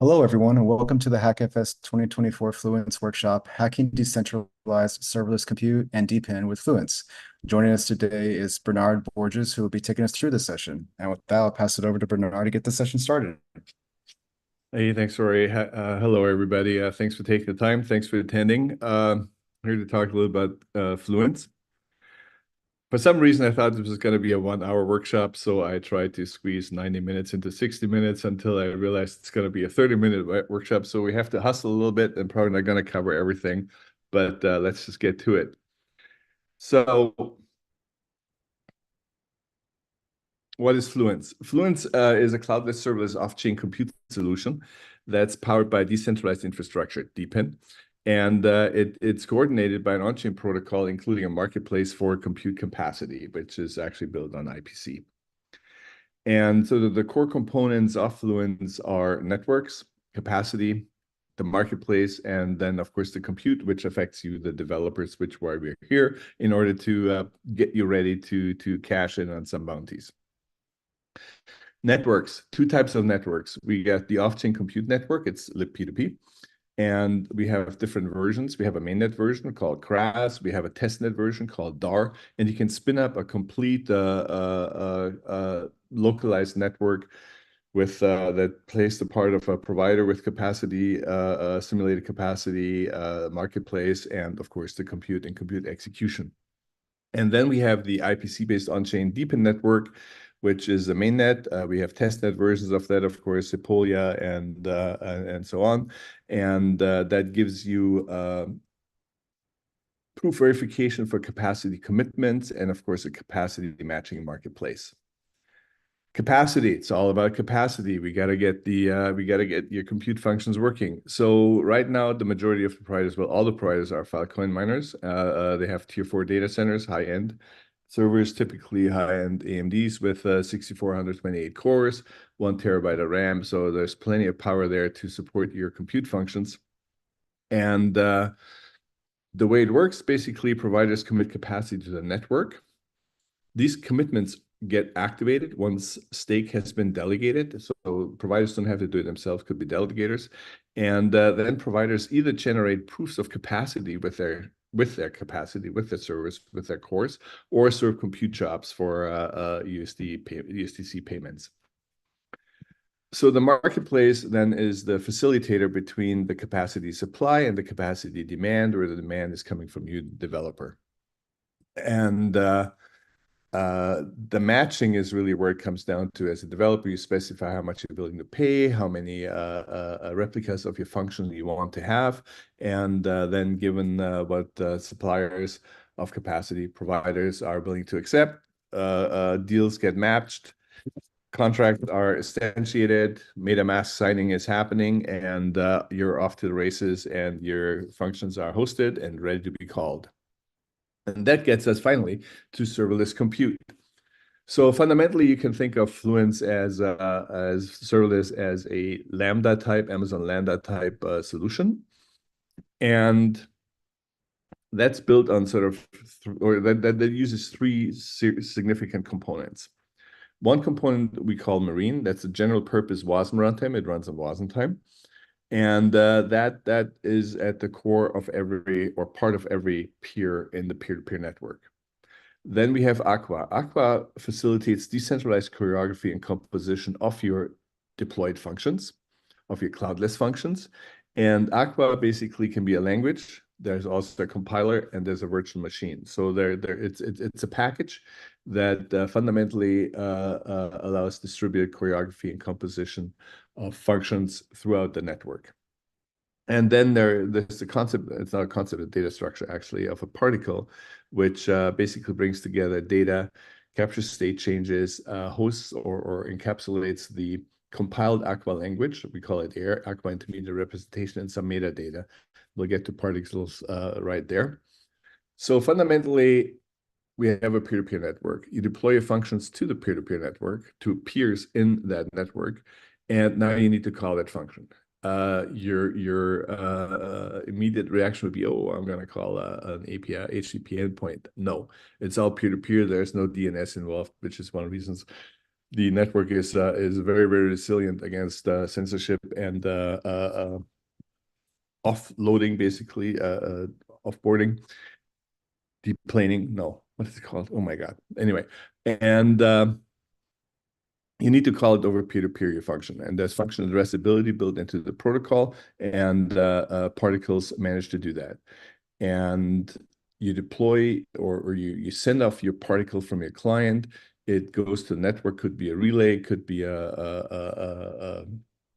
Hello, everyone, and welcome to the HackFS 2024 Fluence workshop, Hacking Decentralized Serverless Compute and DePin with Fluence. Joining us today is Bernhard Borges, who will be taking us through this session. And with that, I'll pass it over to Bernhard to get the session started. Hey, thanks, Rory. Hello, everybody. Thanks for taking the time. Thanks for attending. Here to talk a little about Fluence. For some reason, I thought this was going to be a 1 hour workshop, so I tried to squeeze 90 minutes into 60 minutes until I realized it's going to be a 30-minute workshop. So we have to hustle a little bit and probably not going to cover everything, but let's just get to it. So what is Fluence? Fluence is a cloudless serverless off-chain compute solution that's powered by decentralized infrastructure, DePin. And it's coordinated by an on-chain protocol, including a marketplace for compute capacity, which is actually built on IPC. And so the core components of Fluence are networks, capacity, the marketplace, and then, of course, the compute, which affects you, the developers, which why we're here, in order to get you ready to cash in on some bounties. Networks, two types of networks. We get the off-chain compute network, it's libp2p. And we have different versions. We have a mainnet version called CRAS. We have a testnet version called DAR. And you can spin up a complete localized network with that plays the part of a provider with capacity, simulated capacity, marketplace, and of course the compute and compute execution. And then we have the IPC-based on-chain DePin network, which is the mainnet. We have testnet versions of that, of course, Sepolia and so on. And that gives you proof verification for capacity commitments and, of course, a capacity matching marketplace. Capacity, it's all about capacity. We got to get your compute functions working. So right now, the majority of the providers, well, all the providers are Filecoin miners. They have tier 4 data centers, high-end servers, typically high-end AMDs with 6428 cores, 1 terabyte of RAM. So there's plenty of power there to support your compute functions. And the way it works, basically, providers commit capacity to the network. These commitments get activated once stake has been delegated. So providers don't have to do it themselves, could be delegators. And then providers either generate proofs of capacity with their capacity, with their servers, with their cores, or serve compute jobs for USDC payments. So the marketplace then is the facilitator between the capacity supply and the capacity demand, where the demand is coming from you, the developer. And the matching is really where it comes down to. As a developer, you specify how much you're willing to pay, how many replicas of your function you want to have, and then given what suppliers of capacity providers are willing to accept, deals get matched, contracts are instantiated, MetaMask signing is happening, and you're off to the races, and your functions are hosted and ready to be called. And that gets us finally to serverless compute. So fundamentally, you can think of Fluence as serverless as a Lambda type, Amazon Lambda type solution. And that's built on that uses 3 significant components. One component we call Marine, that's a general purpose WASM runtime. It runs on WASM time. And that is at the core of every or part of every peer in the peer-to-peer network. Then we have Aqua. Aqua facilitates decentralized choreography and composition of your deployed functions, of your cloudless functions. And Aqua basically can be a language. There's also a compiler and there's a virtual machine. So it's a package that fundamentally allows distributed choreography and composition of functions throughout the network. And then there's the concept, it's not a concept of data structure actually, of a particle, which basically brings together data, captures state changes, hosts or encapsulates the compiled Aqua language. We call it AIR, Aqua Intermediate Representation, and some metadata. We'll get to particles right there. So fundamentally, we have a peer-to-peer network. You deploy your functions to the peer-to-peer network, to peers in that network, and now you need to call that function. Your immediate reaction would be, oh, I'm going to call an API, HTTP endpoint. No, it's all peer-to-peer. There's no DNS involved, which is one of the reasons The network is very, very resilient against censorship and offloading, basically, offboarding, deplaning. No, what is it called? Oh my God. Anyway, and you need to call it over peer-to-peer function, and there's function addressability built into the protocol, and particles manage to do that. And you deploy or you send off your particle from your client. It goes to the network, could be a relay, could be a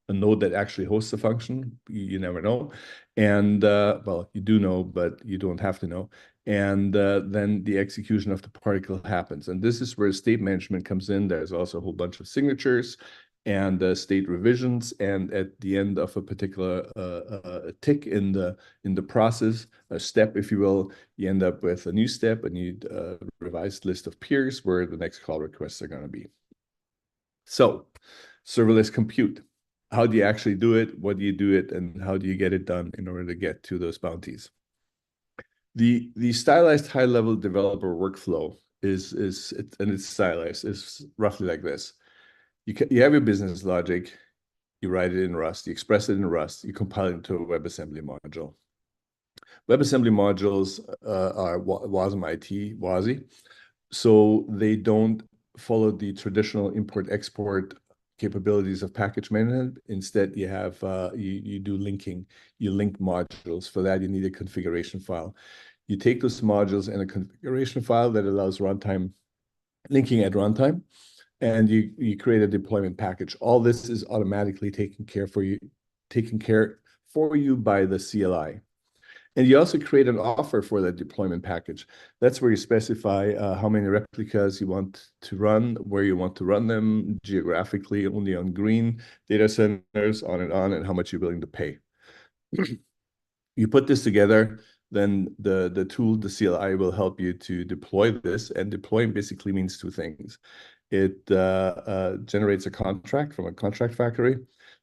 node that actually hosts the function. You never know. And well, you do know, but you don't have to know. And then the execution of the particle happens. And this is where state management comes in. There's also a whole bunch of signatures and state revisions. And at the end of a particular tick in the process, a step, if you will, you end up with a new step, a new revised list of peers where the next call requests are going to be. So, serverless compute. How do you actually do it? What do you do it? And how do you get it done in order to get to those bounties? The stylized high-level developer workflow and it's stylized, is roughly like this. You have your business logic, you write it in Rust, you express it in Rust, you compile it into a WebAssembly module. WebAssembly modules are WASM-IT, so they don't follow the traditional import-export capabilities of package management. Instead, you have you do linking. You link modules. For that, you need a configuration file. You take those modules and a configuration file that allows runtime linking at runtime, and you create a deployment package. All this is automatically taken care for you by the CLI. And you also create an offer for that deployment package. That's where you specify how many replicas you want to run, where you want to run them geographically, only on green data centers, on, and how much you're willing to pay. You put this together, then the tool, the CLI, will help you to deploy this. And deploying basically means two things. It generates a contract from a contract factory.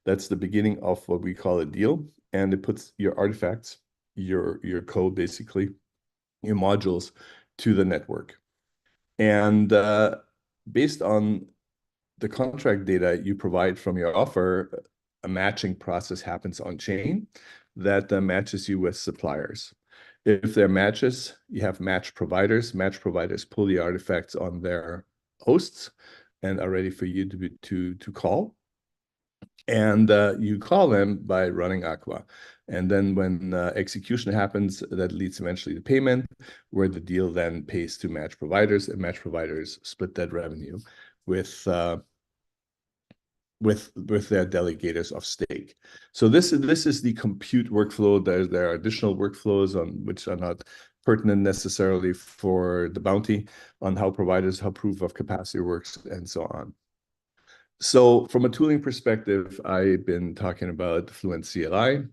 That's the beginning of what we call a deal. And it puts your artifacts, your code, basically, your modules, to the network. And based on the contract data you provide from your offer, a matching process happens on chain that matches you with suppliers. If there are matches, you have match providers. Match providers pull the artifacts on their hosts and are ready for you to call. And you call them by running Aqua. And then when execution happens, that leads eventually to payment, where the deal then pays to match providers, and match providers split that revenue with their delegators of stake. So this is the compute workflow. There are additional workflows on which are not pertinent necessarily for the bounty, on how proof of capacity works, and so on. So from a tooling perspective, I've been talking about Fluence CLI.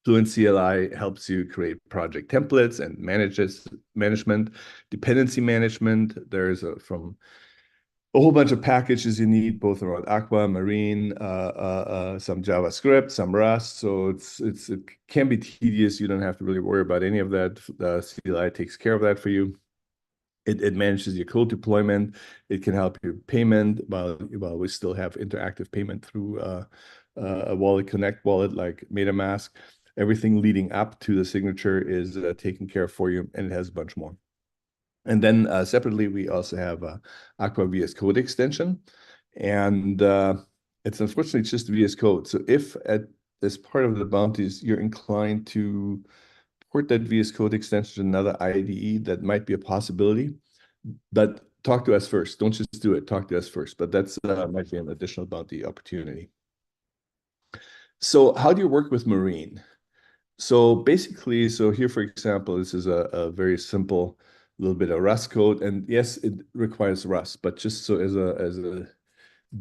Fluence CLI helps you create project templates and management, dependency management. There's from a whole bunch of packages you need, both around Aqua, Marine, some JavaScript, some Rust. So it can be tedious. You don't have to really worry about any of that. The CLI takes care of that for you. It manages your code deployment. It can help you payment while we still have interactive payment through a wallet, Connect wallet like MetaMask. Everything leading up to the signature is taken care of for you, and it has a bunch more. And then separately, we also have Aqua VS Code extension, and it's unfortunately just VS Code. So if as part of the bounties, you're inclined to port that VS Code extension to another IDE, that might be a possibility. But talk to us first. Don't just do it. Talk to us first. But that's might be an additional bounty opportunity. So how do you work with Marine? So basically, here, for example, this is a very simple little bit of Rust code. And yes, it requires Rust, but just so as a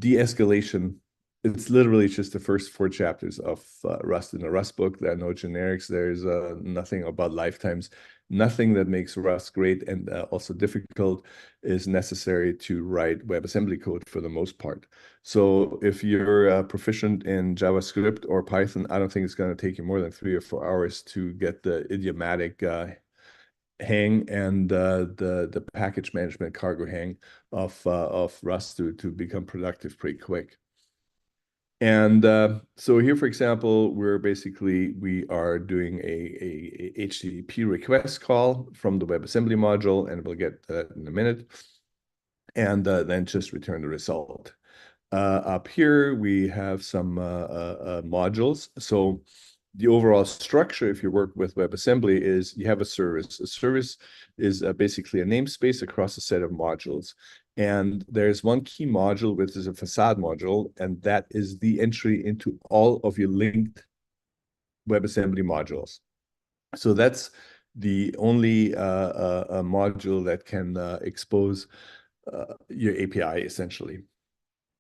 de-escalation, it's literally just the first 4 chapters of Rust in the Rust book. There are no generics. There's nothing about lifetimes. Nothing that makes Rust great and also difficult is necessary to write WebAssembly code for the most part. So if you're proficient in JavaScript or Python, I don't think it's going to take you more than 3 or 4 hours to get the idiomatic hang and the package management cargo hang of Rust to become productive pretty quick. And so here, for example, we are doing a HTTP request call from the WebAssembly module, and we'll get that in a minute, and then just return the result. Up here, we have some modules. So the overall structure, if you work with WebAssembly, is you have a service. A service is basically a namespace across a set of modules. And there's one key module, which is a facade module, and that is the entry into all of your linked WebAssembly modules. So that's the only module that can expose your API, essentially.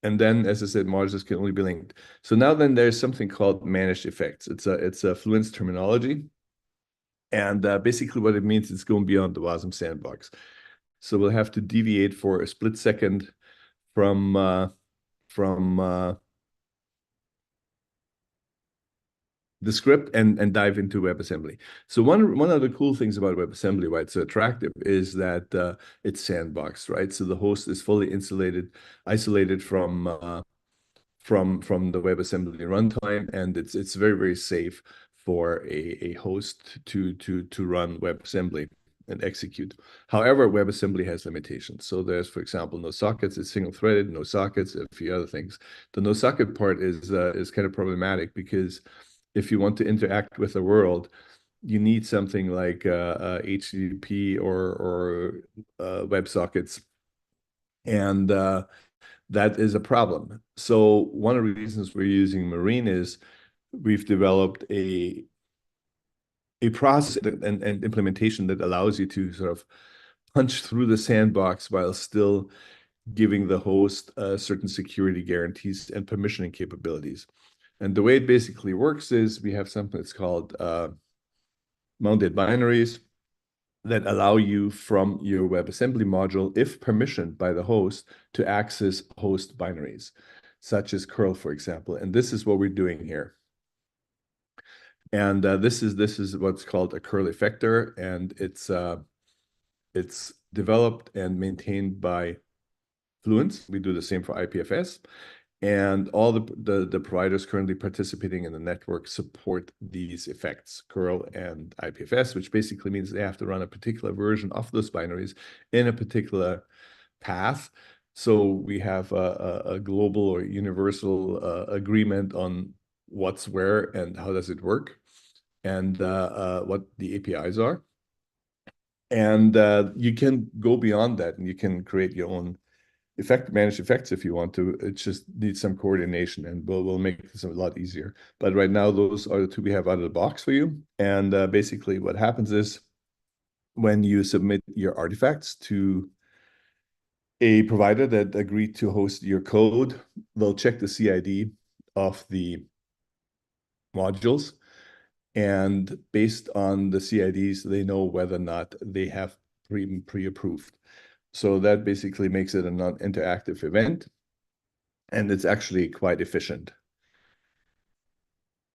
And then, as I said, modules can only be linked. So now then there's something called managed effects. It's a Fluence terminology. And basically what it means is going beyond the WASM sandbox. So we'll have to deviate for a split second from the script and dive into WebAssembly. So one of the cool things about WebAssembly, why it's so attractive, is that it's sandboxed, right? So the host is fully isolated from the WebAssembly runtime, and it's very, very safe for a host to run WebAssembly and execute. However, WebAssembly has limitations. So there's, for example, no sockets. It's single-threaded, no sockets, a few other things. The no socket part is kind of problematic because if you want to interact with the world, you need something like HTTP or WebSockets, and that is a problem. So one of the reasons we're using Marine is we've developed a process and implementation that allows you to sort of punch through the sandbox while still giving the host certain security guarantees and permissioning capabilities. And the way it basically works is we have something that's called mounted binaries that allow you from your WebAssembly module, if permissioned by the host, to access host binaries, such as curl, for example. And this is what we're doing here. And this is what's called a curl effector, and it's developed and maintained by Fluence. We do the same for IPFS. And all the providers currently participating in the network support these effects, curl and IPFS, which basically means they have to run a particular version of those binaries in a particular path. So we have a global or universal agreement on what's where and how does it work, and what the APIs are. And you can go beyond that, and you can create your own manage effects if you want to. It just needs some coordination, and we'll make this a lot easier. But right now, those are the two we have out of the box for you. And basically what happens is when you submit your artifacts to a provider that agreed to host your code, they'll check the CID of the modules. And based on the CIDs, they know whether or not they have pre-approved. So that basically makes it a non-interactive event, and it's actually quite efficient,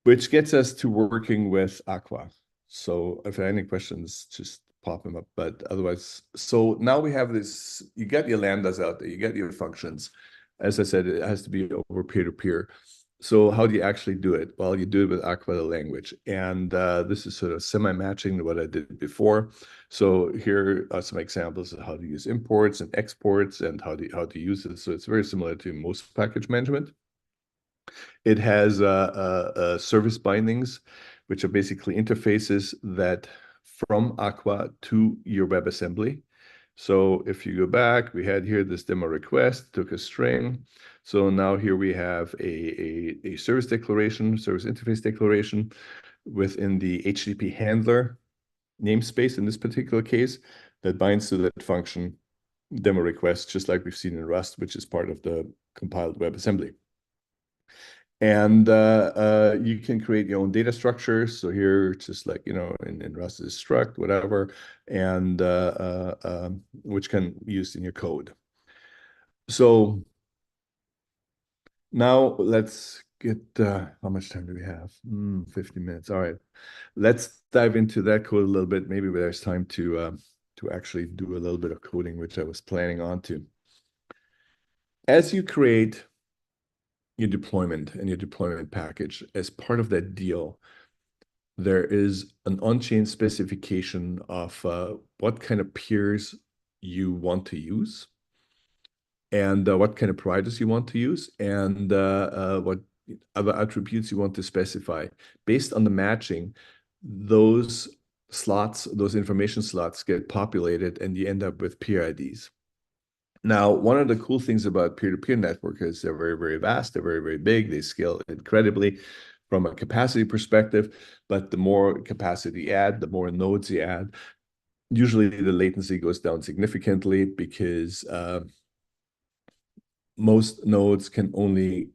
which gets us to working with Aqua. So if there are any questions, just pop them up. But otherwise, so now we have this, you get your lambdas out there, you get your functions. As I said, it has to be over peer-to-peer. So how do you actually do it? Well, you do it with Aqua, the language. And this is sort of semi-matching to what I did before. So here are some examples of how to use imports and exports and how to use it. So it's very similar to most package management. It has service bindings, which are basically interfaces that from Aqua to your WebAssembly. So if you go back, we had here this demo request, took a string. So now here we have a service declaration, service interface declaration within the HTTP handler namespace in this particular case that binds to that function demo request, just like we've seen in Rust, which is part of the compiled WebAssembly. And you can create your own data structures. So here, just like, in Rust is struct, whatever, and which can be used in your code. So now let's get, how much time do we have? 50 minutes. All right. Let's dive into that code a little bit. Maybe there's time to actually do a little bit of coding, which I was planning on to. As you create your deployment and your deployment package, as part of that deal, there is an on-chain specification of what kind of peers you want to use and what kind of providers you want to use and what other attributes you want to specify. Based on the matching, those slots, those information slots get populated and you end up with peer IDs. Now, one of the cool things about peer-to-peer network is they're very, very vast, they're very, very big, they scale incredibly from a capacity perspective, but the more capacity you add, the more nodes you add, usually the latency goes down significantly because most nodes can only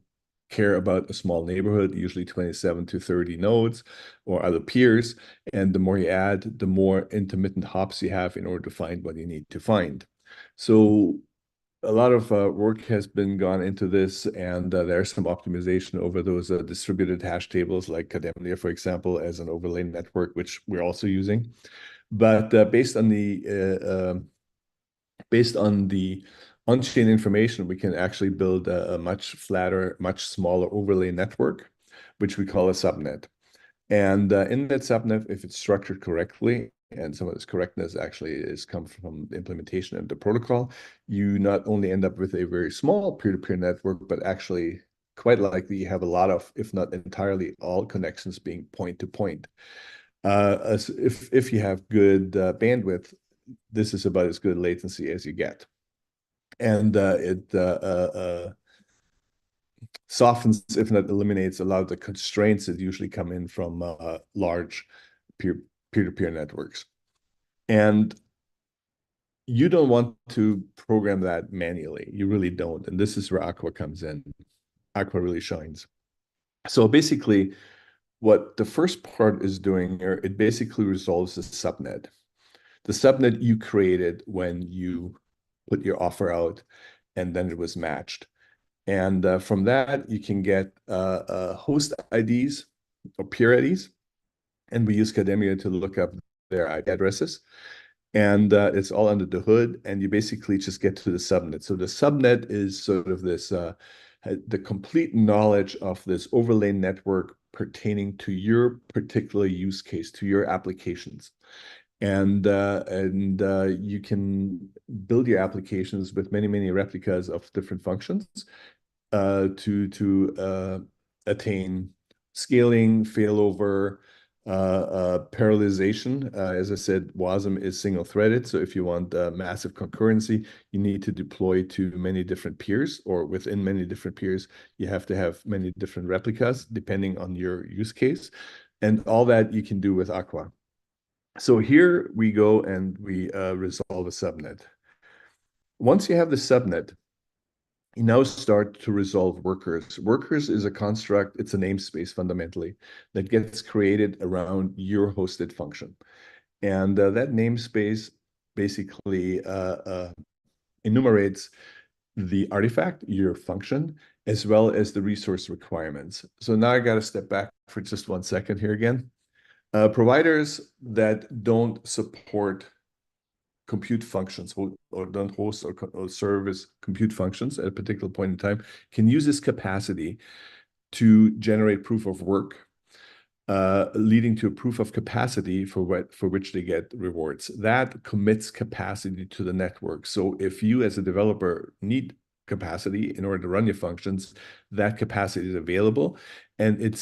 care about a small neighborhood, usually 27 to 30 nodes or other peers. And the more you add, the more intermittent hops you have in order to find what you need to find. So a lot of work has been gone into this, and there's some optimization over those distributed hash tables like Kademlia, for example, as an overlay network, which we're also using. But based on the on-chain information, we can actually build a much flatter, much smaller overlay network, which we call a subnet. And in that subnet, if it's structured correctly, and some of this correctness actually is come from the implementation of the protocol, you not only end up with a very small peer-to-peer network, but actually quite likely you have a lot of, if not entirely all connections being point-to-point. If you have good bandwidth, this is about as good latency as you get. And it softens, if not eliminates, a lot of the constraints that usually come in from large peer-to-peer networks. And you don't want to program that manually. You really don't. And this is where Aqua comes in. Aqua really shines. So basically, what the first part is doing here, it basically resolves the subnet. The subnet you created when you put your offer out, and then it was matched. And from that, you can get host IDs or peer IDs. And we use Kademlia to look up their IP addresses. And it's all under the hood. And you basically just get to the subnet. So the subnet is sort of this, the complete knowledge of this overlay network pertaining to your particular use case, to your applications. And you can build your applications with many, many replicas of different functions to attain scaling, failover, parallelization. As I said, WASM is single-threaded. So if you want massive concurrency, you need to deploy to many different peers, or within many different peers, you have to have many different replicas depending on your use case. And all that you can do with Aqua. So here we go and we resolve a subnet. Once you have the subnet, you now start to resolve workers. Workers is a construct, it's a namespace fundamentally, that gets created around your hosted function. And that namespace basically enumerates the artifact, your function, as well as the resource requirements. So now I got to step back for just 1 second here again. Providers that don't support compute functions or don't host or service compute functions at a particular point in time can use this capacity to generate proof of work, leading to a proof of capacity for which they get rewards. That commits capacity to the network. So if you as a developer need capacity in order to run your functions, that capacity is available, and it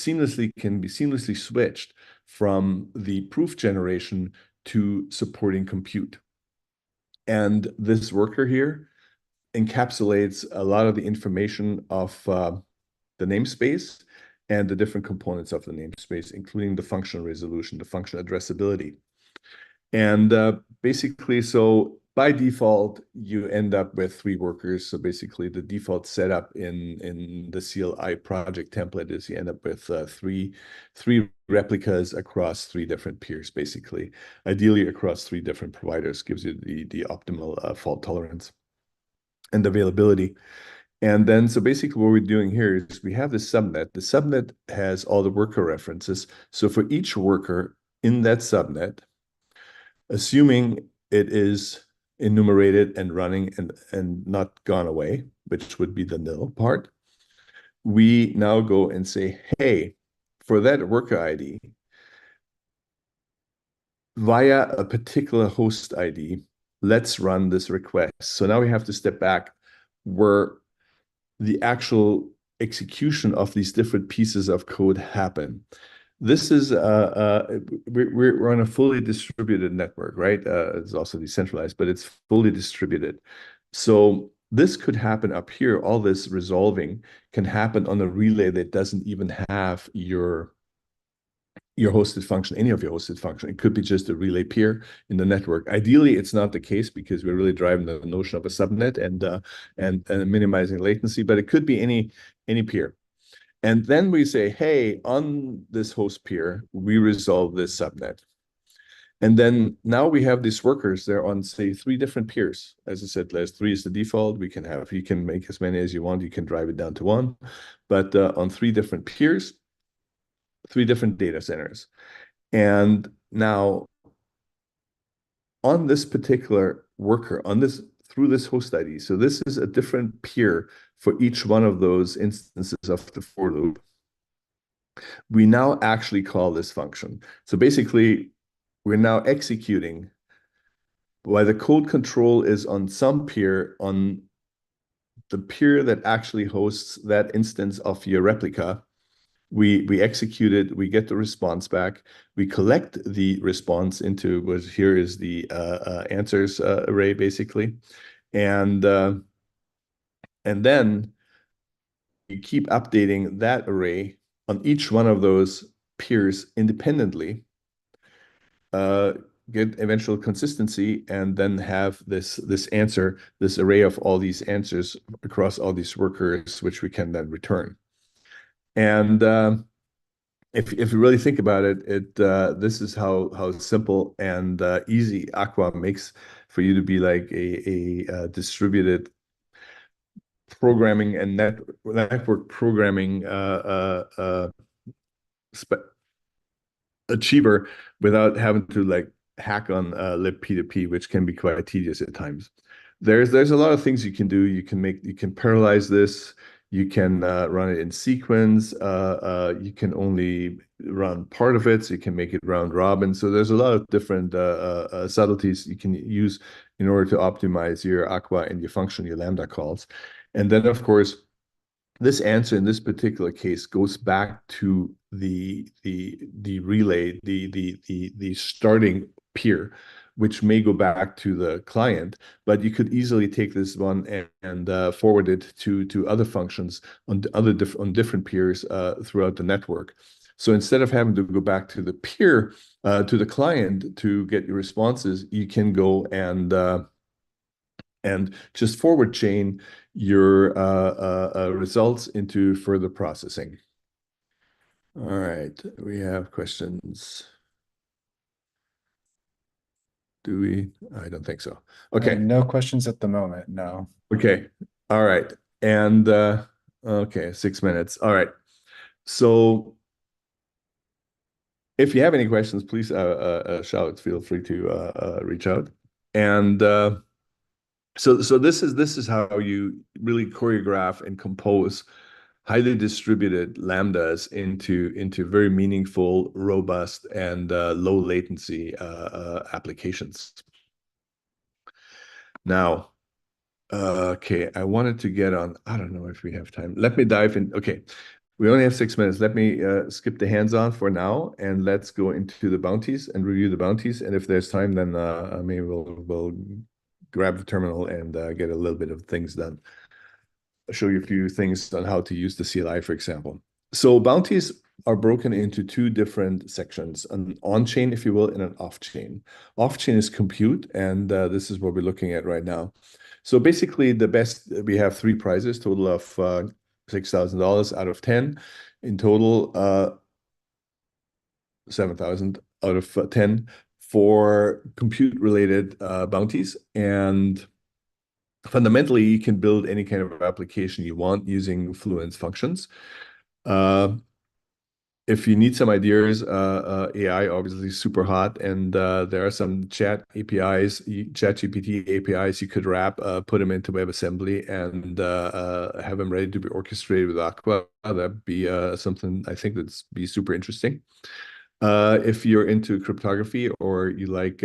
can be seamlessly switched from the proof generation to supporting compute. And this worker here encapsulates a lot of the information of the namespace and the different components of the namespace, including the function resolution, the function addressability. And basically, so by default, you end up with 3 workers. So basically, the default setup in the CLI project template is you end up with three replicas across 3 different peers, basically. Ideally, across 3 different providers gives you the optimal fault tolerance and availability. And then, so basically what we're doing here is we have this subnet. The subnet has all the worker references. So for each worker in that subnet, assuming it is enumerated and running and not gone away, which would be the nil part, we now go and say, hey, for that worker ID, via a particular host ID, let's run this request. So now we have to step back where the actual execution of these different pieces of code happen. This is we're on a fully distributed network, right? It's also decentralized, but it's fully distributed. So this could happen up here. All this resolving can happen on a relay that doesn't even have your hosted function, any of your hosted function. It could be just a relay peer in the network. Ideally, it's not the case because we're really driving the notion of a subnet and minimizing latency, but it could be any peer. And then we say, hey, on this host peer, we resolve this subnet. And then now we have these workers, they're on, say, 3 different peers. As I said, last 3 is the default. You can make as many as you want. You can drive it down to 1. But on 3 different peers, 3 different data centers. And now on this particular worker, through this host ID, so this is a different peer for each one of those instances of the for loop. We now actually call this function. So basically, we're now executing while the code control is on some peer, on the peer that actually hosts that instance of your replica. We execute it, we get the response back, we collect the response into what here is the answers array, basically. And then you keep updating that array on each one of those peers independently, get eventual consistency, and then have this answer, this array of all these answers across all these workers, which we can then return. And if you really think about it, this is how simple and easy Aqua makes for you to be like a distributed programming and network programming achiever without having to like hack on libp2p, which can be quite tedious at times. There's a lot of things you can do. You can parallelize this. You can run it in sequence. You can only run part of it, so you can make it round robin. So there's a lot of different subtleties you can use in order to optimize your Aqua and your function, your Lambda calls. And then, of course, this answer in this particular case goes back to the relay, the starting peer, which may go back to the client, but you could easily take this one and forward it to other functions on different peers throughout the network. So instead of having to go back to the peer, to the client to get your responses, you can go and just forward chain your results into further processing. All right, we have questions. Do we? I don't think so. Okay. No questions at the moment, no. Okay. All right. And okay, 6 minutes. All right. So if you have any questions, please shout. Feel free to reach out. And so this is how you really choreograph and compose highly distributed lambdas into very meaningful, robust, and low latency applications. Now, okay, I wanted to get on. I don't know if we have time. Let me dive in. Okay, we only have 6 minutes. Let me skip the hands-on for now, and let's go into the bounties and review the bounties. And if there's time, then maybe we'll grab the terminal and get a little bit of things done. I'll show you a few things on how to use the CLI, for example. So bounties are broken into 2 different sections, an on-chain, if you will, and an off-chain. Off-chain is compute, and this is what we're looking at right now. So basically, we have 3 prizes, total of $6,000 out of 10. In total, 7,000 out of 10 for compute-related bounties. And Fundamentally, you can build any kind of application you want using Fluence functions. Uh, if you need some ideas, AI obviously super hot, and there are some chat APIs, chat GPT APIs you could wrap, put them into WebAssembly, and have them ready to be orchestrated with Aqua. That'd be something I think that'd be super interesting. If you're into cryptography or you like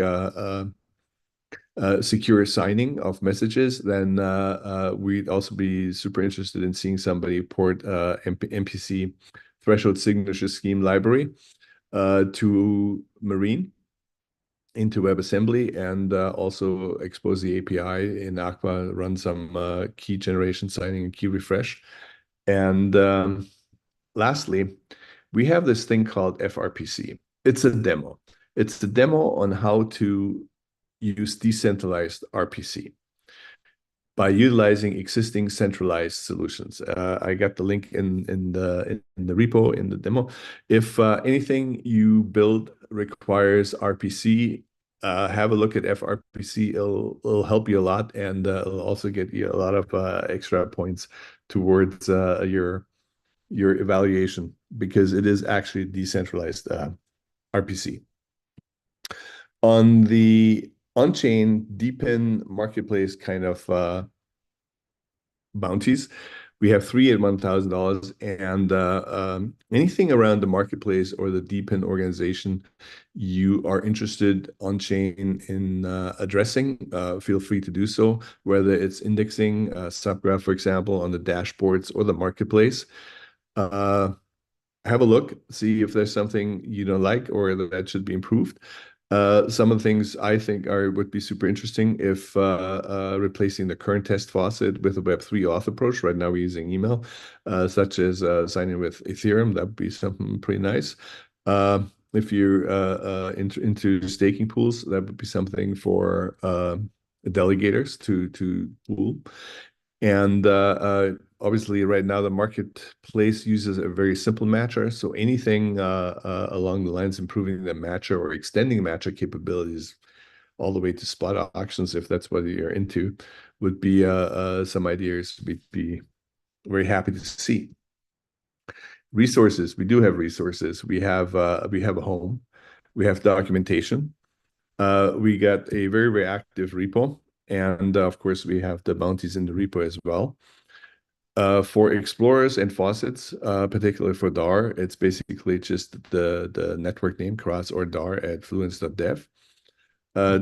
secure signing of messages, then we'd also be super interested in seeing somebody port MPC threshold signature scheme library to Marine into WebAssembly, and also expose the API in Aqua, run some key generation signing and key refresh. And lastly, we have this thing called FRPC. It's a demo. It's a demo on how to use decentralized RPC by utilizing existing centralized solutions. I got the link in the repo in the demo. If anything you build requires RPC, have a look at FRPC. It'll help you a lot, and it'll also get you a lot of extra points towards your evaluation, because it is actually decentralized RPC. On the on-chain DePin marketplace kind of bounties, we have 3 at $1,000, and anything around the marketplace or the DePin organization you are interested on chain in addressing, feel free to do so, whether it's indexing subgraph, for example, on the dashboards or the marketplace. Have a look, see if there's something you don't like or that should be improved. Some of the things I think would be super interesting if replacing the current test faucet with a Web3 auth approach. Right now we're using email, such as signing with Ethereum. That would be something pretty nice. If you're into staking pools, that would be something for delegators to pool. And obviously, right now, the marketplace uses a very simple matcher. So anything along the lines improving the matcher or extending matcher capabilities all the way to spot auctions, if that's what you're into, would be some ideas we'd be very happy to see. Resources, we do have resources. We have a home. We have documentation. We got a very, very active repo. And of course, we have the bounties in the repo as well. For explorers and faucets, particularly for DAR, it's basically just the network name cross or DAR at fluence.dev.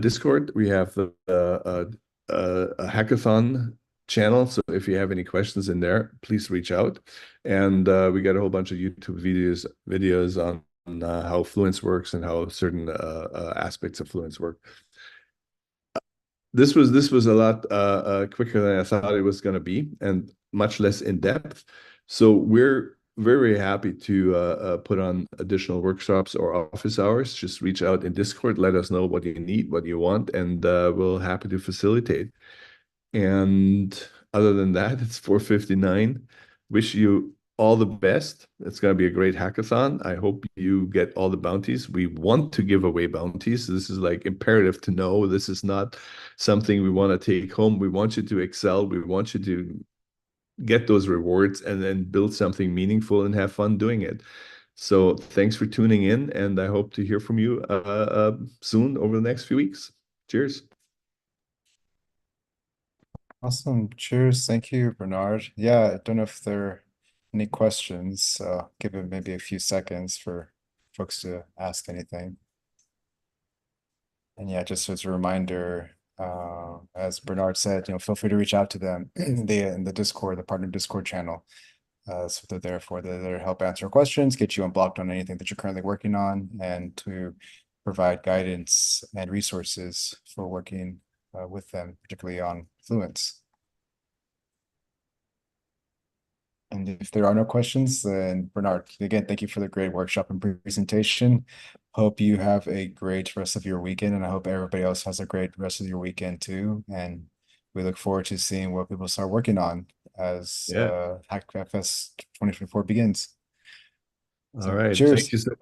Discord, we have the a hackathon channel. So if you have any questions in there, please reach out. And we got a whole bunch of YouTube videos on how Fluence works and how certain aspects of Fluence work. This was a lot quicker than I thought it was going to be, and much less in depth. So we're very, very happy to put on additional workshops or office hours. Just reach out in Discord, let us know what you need, what you want, and we'll happy to facilitate. And other than that, it's 4:59. Wish you all the best. It's going to be a great hackathon. I hope you get all the bounties. We want to give away bounties. This is like imperative to know. This is not something we want to take home. We want you to excel. We want you to get those rewards and then build something meaningful and have fun doing it. So thanks for tuning in, and I hope to hear from you soon over the next few weeks. Cheers. Awesome. Cheers. Thank you, Bernard. Yeah, I don't know if there are any questions. Give it maybe a few seconds for folks to ask anything. And yeah, just as a reminder, as Bernard said, feel free to reach out to them in the Discord, the partner Discord channel. So they're there for. They're there to help answer questions, get you unblocked on anything that you're currently working on, and to provide guidance and resources for working with them, particularly on Fluence. And if there are no questions, then Bernard, again, thank you for the great workshop and presentation. Hope you have a great rest of your weekend, and I hope everybody else has a great rest of your weekend too. And we look forward to seeing what people start working on as Yeah. HackFS 2024 begins. All So right. Thank cheers. you so much.